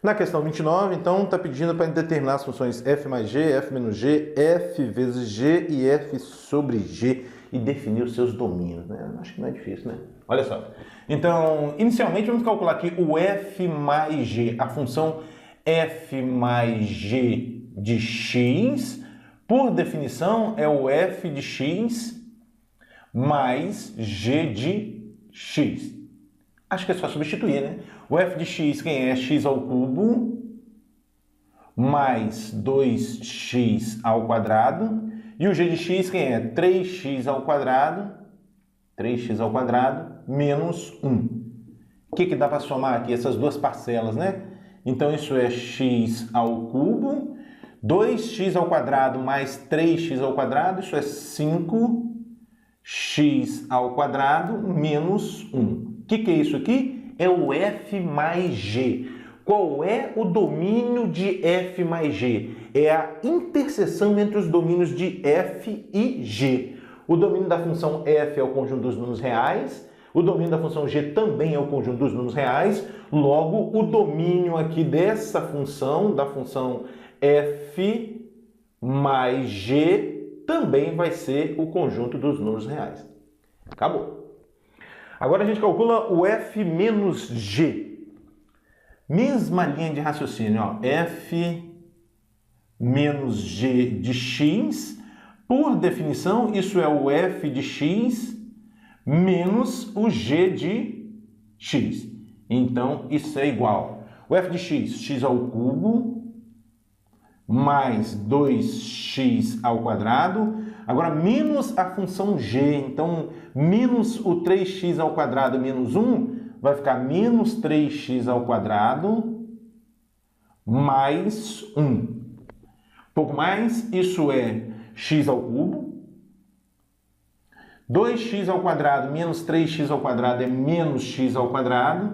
Na questão 29, então, está pedindo para determinar as funções f mais g, f menos g, f vezes g e f sobre g e definir os seus domínios, né? Acho que não é difícil, né? Olha só. Então, inicialmente, vamos calcular aqui o f mais g, a função f mais g de x, por definição, é o f de x mais g de x. Acho que é só substituir, né? O f de x, quem é? X ao cubo mais 2x ao quadrado. E o g de x, quem é? 3x ao quadrado menos 1. O que dá para somar aqui? Essas duas parcelas, né? Então, isso é x ao cubo, 2x ao quadrado mais 3x ao quadrado, isso é 5x ao quadrado menos 1. O que é isso aqui? É o f mais g. Qual é o domínio de f mais g? É a interseção entre os domínios de f e g. O domínio da função f é o conjunto dos números reais, o domínio da função g também é o conjunto dos números reais, logo o domínio aqui dessa função, da função f mais g, também vai ser o conjunto dos números reais. Acabou. Agora a gente calcula o f menos g. Mesma linha de raciocínio, ó. F menos g de x. Por definição, isso é o f de x menos o g de x. Então, isso é igual. O f de x, x ao cubo, mais 2x ao quadrado. Agora, menos a função g. Então, menos o 3x ao quadrado menos 1 vai ficar menos 3x ao quadrado mais 1. Um pouco mais, isso é x ao cubo. 2x ao quadrado menos 3x ao quadrado é menos x ao quadrado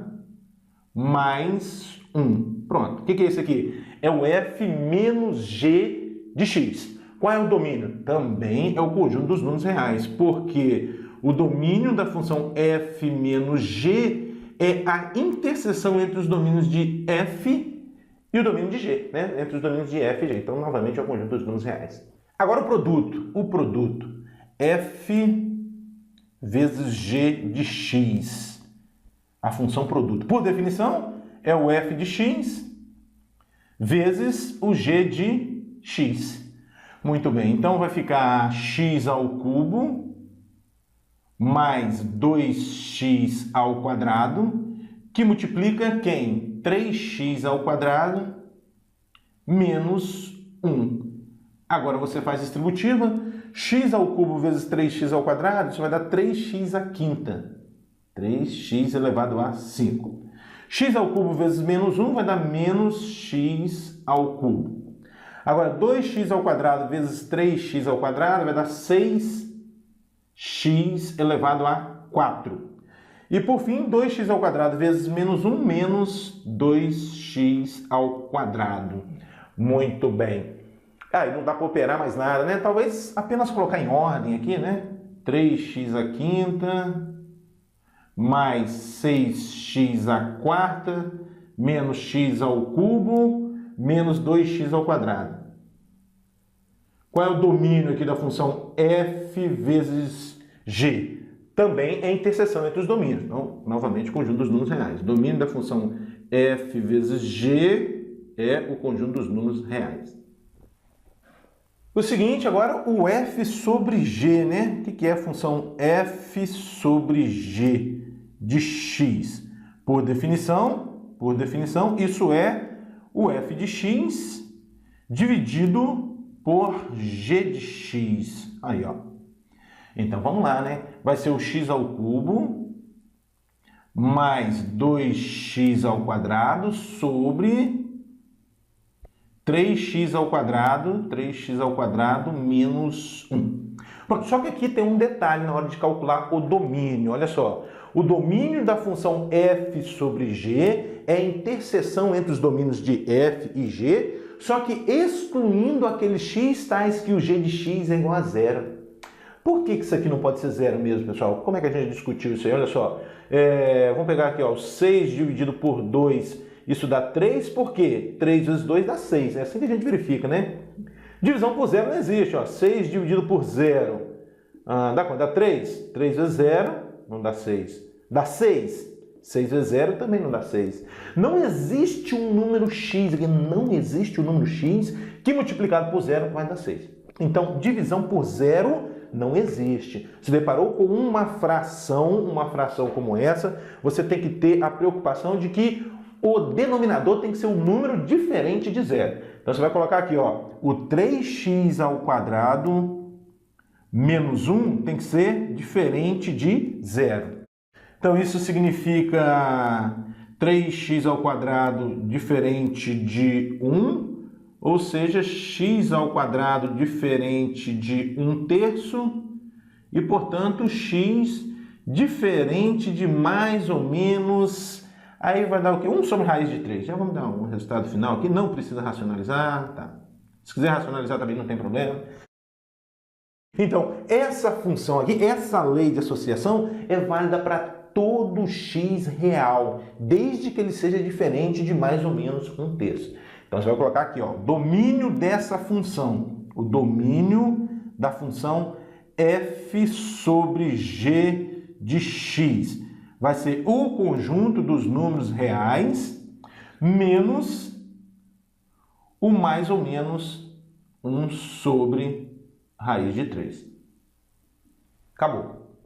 mais 1. Pronto. O que é isso aqui? É o f menos g de x. Qual é o domínio? Também é o conjunto dos números reais, porque o domínio da função f menos g é a interseção entre os domínios de f e o domínio de g, né? Entre os domínios de f e g. Então, novamente, é o conjunto dos números reais. Agora, o produto. F vezes g de x. A função produto. Por definição, é o f de x vezes o g de x. Muito bem, então vai ficar x ao cubo mais 2x ao quadrado, que multiplica quem? 3x ao quadrado menos 1. Agora você faz distributiva, x ao cubo vezes 3x ao quadrado, isso vai dar 3x à quinta. 3x elevado a 5. X ao cubo vezes menos 1 vai dar menos x ao cubo. Agora, 2x ao quadrado vezes 3x ao quadrado vai dar 6x elevado a 4. E, por fim, 2x ao quadrado vezes menos 1 menos 2x ao quadrado. Muito bem. E não dá para operar mais nada, né? Talvez apenas colocar em ordem aqui, né? 3x à quinta mais 6x à quarta menos x ao cubo menos 2x ao quadrado. Qual é o domínio aqui da função f vezes g? Também é a interseção entre os domínios. Então, novamente, o conjunto dos números reais. O domínio da função f vezes g é o conjunto dos números reais. O seguinte, agora, o f sobre g, né? O que é a função f sobre g de x? Por definição, isso é o f de x dividido por g de x. Aí, ó. Então, vamos lá, né? Vai ser o x ao cubo mais 2x ao quadrado sobre 3x ao quadrado menos 1. Pronto, só que aqui tem um detalhe na hora de calcular o domínio. Olha só, o domínio da função f sobre g é a interseção entre os domínios de f e g, só que excluindo aqueles x tais que o g de x é igual a zero. Por que isso aqui não pode ser zero mesmo, pessoal? Como é que a gente discutiu isso aí? Olha só, vamos pegar aqui, ó, 6 dividido por 2 Isso dá 3, por quê? 3 vezes 2 dá 6. É assim que a gente verifica, né? Divisão por zero não existe. Ó. 6 dividido por 0. Dá quanto? Dá 3. 3 vezes 0 não dá 6. Dá 6. 6 vezes 0 também não dá 6. Não existe um número x, aqui não existe um número x que multiplicado por 0 vai dar 6. Então, divisão por 0 não existe. Se deparou com uma fração como essa, você tem que ter a preocupação de que o denominador tem que ser um número diferente de 0. Então, você vai colocar aqui, ó, o 3x ao quadrado menos 1 tem que ser diferente de 0. Então, isso significa 3x ao quadrado diferente de 1, ou seja, x ao quadrado diferente de 1/3, e, portanto, x diferente de mais ou menos... Aí vai dar o quê? 1 sobre raiz de 3. Já vamos dar um resultado final aqui, não precisa racionalizar, tá? Se quiser racionalizar também não tem problema. Então, essa função aqui, essa lei de associação é válida para todo x real, desde que ele seja diferente de mais ou menos 1/3. Então, você vai colocar aqui, ó, domínio dessa função. O domínio da função f sobre g de x vai ser o conjunto dos números reais menos o mais ou menos 1 sobre raiz de 3. Acabou.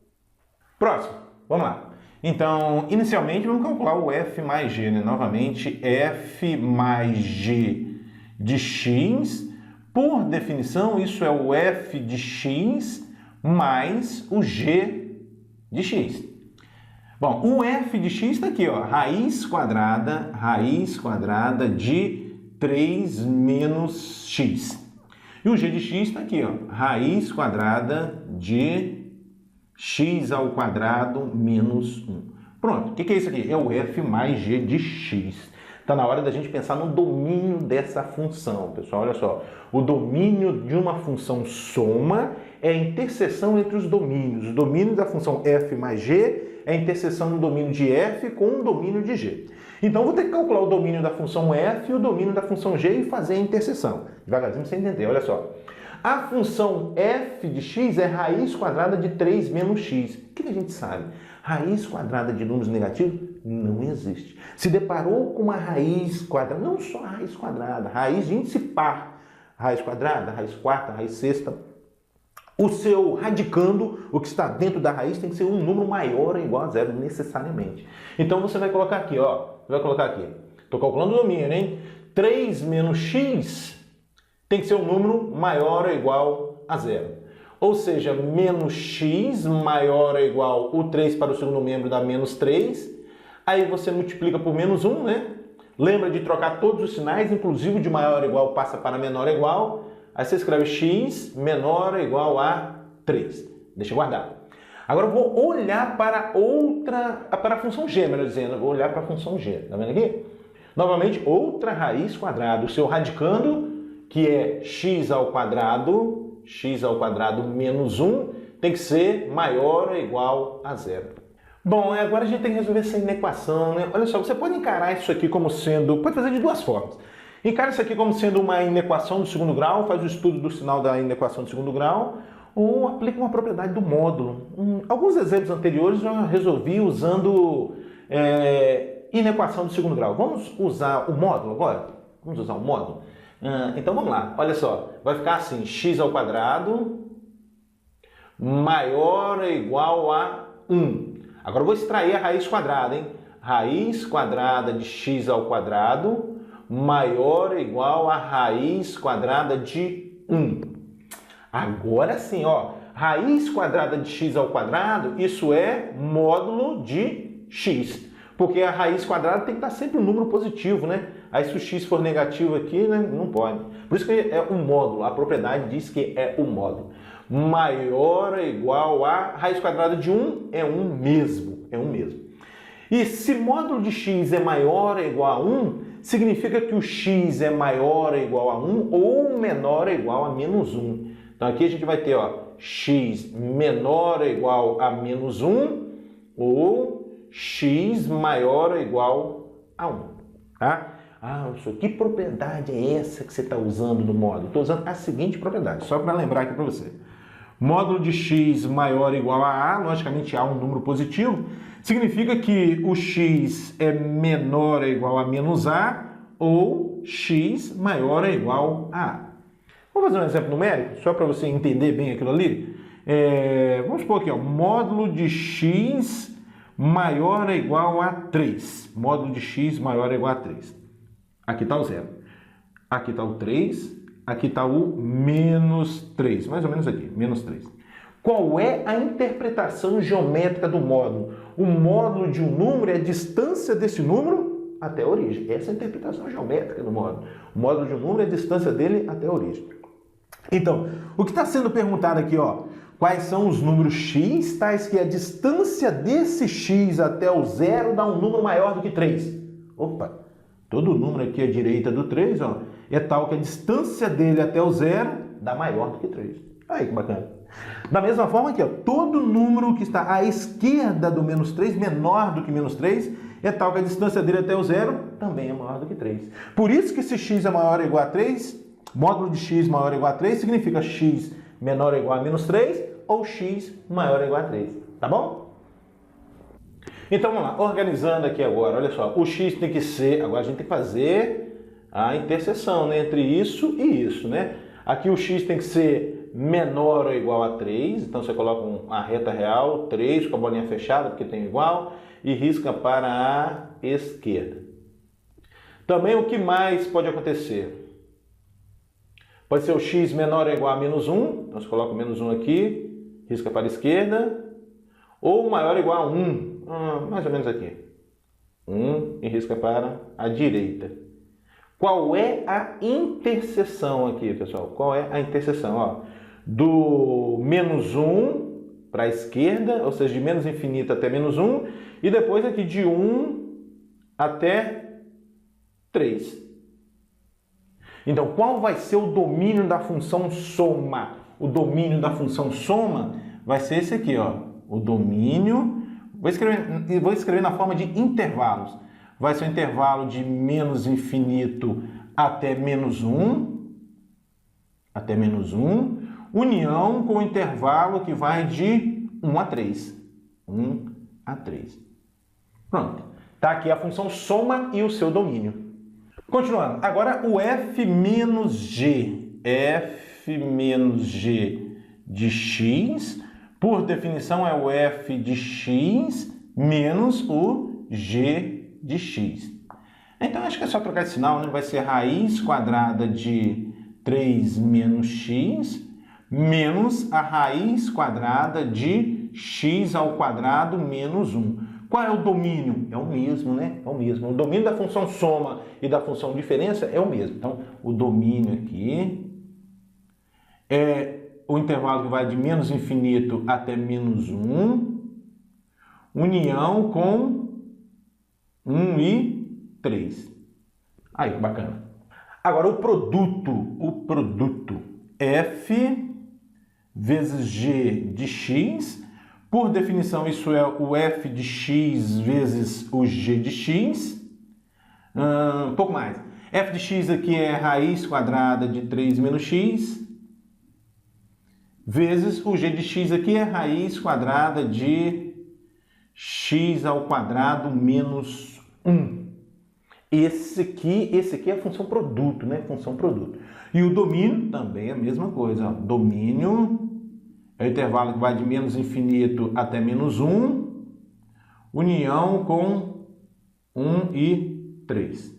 Próximo, vamos lá. Então, inicialmente, vamos calcular o f mais g, né? Novamente, f mais g de x. Por definição, isso é o f de x mais o g de x. Bom, o f de x está aqui, ó, raiz quadrada de 3 menos x. E o g de x está aqui, ó, raiz quadrada de x ao quadrado menos 1. Pronto, o que é isso aqui? É o f mais g de x. Está na hora da gente pensar no domínio dessa função, pessoal. Olha só, o domínio de uma função soma é a interseção entre os domínios. O domínio da função f mais g é a interseção do domínio de f com o domínio de g. Então, vou ter que calcular o domínio da função f e o domínio da função g e fazer a interseção. Devagarzinho pra você entender, olha só. A função f de x é raiz quadrada de 3 menos x. O que a gente sabe? Raiz quadrada de números negativos não existe. Se deparou com uma raiz quadrada, não só a raiz de índice par, raiz quadrada, raiz quarta, raiz sexta, o seu radicando, o que está dentro da raiz, tem que ser um número maior ou igual a 0, necessariamente. Então, você vai colocar aqui, ó, estou calculando o domínio, hein? 3 menos x tem que ser um número maior ou igual a 0. Ou seja, menos x maior ou igual o 3 para o segundo membro dá menos 3. Aí você multiplica por menos 1, né? Lembra de trocar todos os sinais, inclusive de maior ou igual passa para menor ou igual. Aí você escreve x menor ou igual a 3. Deixa eu guardar. Agora eu vou olhar para a função g, melhor dizendo. Eu vou olhar para a função g. Tá vendo aqui? Novamente, outra raiz quadrada. O seu radicando, que é x ao quadrado menos 1, tem que ser maior ou igual a 0. Bom, agora a gente tem que resolver essa inequação, né? Olha só, você pode encarar isso aqui como sendo... Pode fazer de duas formas. Encara isso aqui como sendo uma inequação do segundo grau, faz o estudo do sinal da inequação do segundo grau, ou aplica uma propriedade do módulo. Alguns exemplos anteriores eu resolvi usando inequação do segundo grau. Vamos usar o módulo agora? Vamos usar o módulo? Então vamos lá, olha só, vai ficar assim, x ao quadrado maior ou igual a 1. Agora eu vou extrair a raiz quadrada, hein? Raiz quadrada de x ao quadrado maior ou igual a raiz quadrada de 1. Agora sim, ó, raiz quadrada de x ao quadrado, isso é módulo de x. Porque a raiz quadrada tem que estar sempre um número positivo, né? Aí se o x for negativo aqui, né, não pode. Por isso que é um módulo, a propriedade diz que é um módulo. Maior ou igual a raiz quadrada de 1 é 1 mesmo, E se módulo de x é maior ou igual a 1, significa que o x é maior ou igual a 1 ou menor ou igual a menos 1. Então aqui a gente vai ter, ó, x menor ou igual a menos 1 ou x maior ou igual a 1. Tá? Ah, professor, que propriedade é essa que você está usando no módulo? Estou usando a seguinte propriedade, só para lembrar aqui para você. Módulo de x maior ou igual a A, logicamente A é um número positivo, significa que o x é menor ou igual a menos A ou x maior ou igual a A. Vamos fazer um exemplo numérico, só para você entender bem aquilo ali? Vamos supor aqui, ó, módulo de x maior ou igual a 3. Módulo de x maior ou igual a 3. Aqui está o zero. Aqui está o 3. Aqui está o menos 3. Mais ou menos aqui, menos 3. Qual é a interpretação geométrica do módulo? O módulo de um número é a distância desse número até a origem. Essa é a interpretação geométrica do módulo. O módulo de um número é a distância dele até a origem. Então, o que está sendo perguntado aqui, ó, quais são os números x, tais que a distância desse x até o zero dá um número maior do que 3. Opa, todo número aqui à direita do 3, ó, é tal que a distância dele até o zero dá maior do que 3. Aí que bacana. Da mesma forma aqui, ó, todo número que está à esquerda do menos 3, menor do que menos 3, é tal que a distância dele até o zero também é maior do que 3. Por isso que se x é maior ou igual a 3, módulo de x maior ou igual a 3 significa x menor ou igual a menos 3 ou x maior ou igual a 3. Tá bom? Então vamos lá, organizando aqui agora, olha só, o x tem que ser, agora a gente tem que fazer a interseção, né, entre isso e isso, né? Aqui o x tem que ser menor ou igual a 3, então você coloca uma reta real, 3 com a bolinha fechada, porque tem igual, e risca para a esquerda. Também o que mais pode acontecer? Pode ser o x menor ou igual a menos 1, então você coloca o menos 1 aqui, risca para a esquerda, ou maior ou igual a 1, mais ou menos aqui, 1 e risca para a direita. Qual é a interseção aqui, pessoal? Qual é a interseção? Ó, do menos 1 para a esquerda, ou seja, de menos infinito até menos 1, e depois aqui de 1 até 3. Então, qual vai ser o domínio da função soma? O domínio da função soma vai ser esse aqui, ó. O domínio, vou escrever na forma de intervalos. Vai ser o intervalo de menos infinito até menos 1, união com o intervalo que vai de 1 a 3. 1 a 3. Pronto. Está aqui a função soma e o seu domínio. Continuando, agora o f menos g. f menos g de x, por definição, é o f de x menos o g de x. Então, acho que é só trocar de sinal, né? Vai ser raiz quadrada de 3 menos x menos a raiz quadrada de x ao quadrado menos 1. Qual é o domínio? É o mesmo, né? É o mesmo. O domínio da função soma e da função diferença é o mesmo. Então, o domínio aqui é o intervalo que vai de menos infinito até menos 1, união com 1 e 3. Aí, que bacana. Agora, o produto f vezes g de x. Por definição, isso é o f de x vezes o g de x. Um pouco mais. F de x aqui é raiz quadrada de 3 menos x, vezes o g de x aqui é raiz quadrada de x ao quadrado menos 1. Esse aqui é a função produto, né? Função produto. E o domínio também é a mesma coisa. Ó. Domínio é o intervalo que vai de menos infinito até menos 1, união com 1 e 3.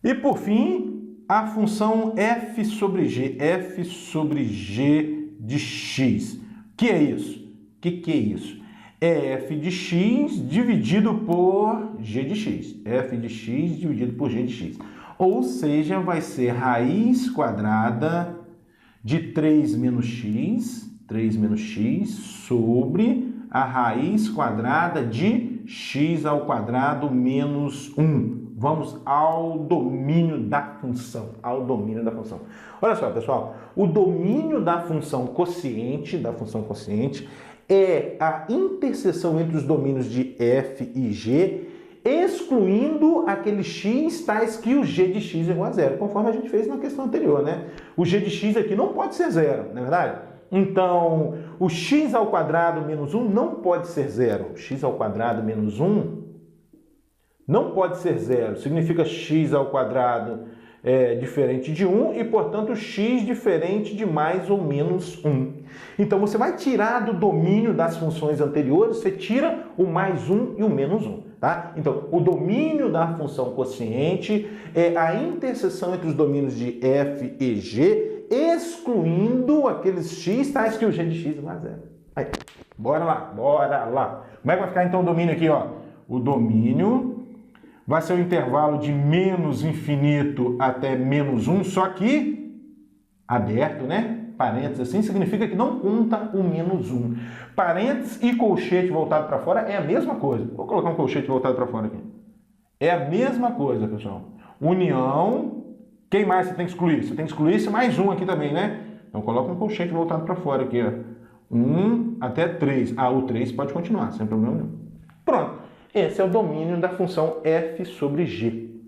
E por fim, a função f sobre g de x. O que é isso? O que é isso? É f de x dividido por g de x. F de x dividido por g de x. Ou seja, vai ser raiz quadrada de 3 menos x sobre a raiz quadrada de x ao quadrado menos 1. Vamos ao domínio da função. Olha só, pessoal. O domínio da função quociente, é a interseção entre os domínios de f e g excluindo aquele x tais que o g de x é igual a zero, conforme a gente fez na questão anterior, né? O g de x aqui não pode ser zero, não é verdade? Então, o x ao quadrado menos 1 não pode ser zero. X ao quadrado menos 1 não pode ser zero. Significa x ao quadrado diferente de 1 e, portanto, x diferente de mais ou menos 1. Então, você vai tirar do domínio das funções anteriores, você tira o mais 1 e o menos 1. Tá? Então, o domínio da função quociente é a interseção entre os domínios de f e g, excluindo aqueles x tais que o g de x é igual a zero. Aí, bora lá, bora lá. Como é que vai ficar então o domínio aqui? Ó? O domínio vai ser o intervalo de menos infinito até menos 1, só que aberto, né? Parênteses assim, significa que não conta o menos 1. Parênteses e colchete voltado para fora é a mesma coisa. Vou colocar um colchete voltado para fora aqui. É a mesma coisa, pessoal. União. Quem mais você tem que excluir? Você tem que excluir esse mais 1 aqui também, né? Então coloca um colchete voltado para fora aqui, ó. 1 até 3. Ah, o 3 pode continuar, sem problema nenhum. Pronto. Esse é o domínio da função f sobre g.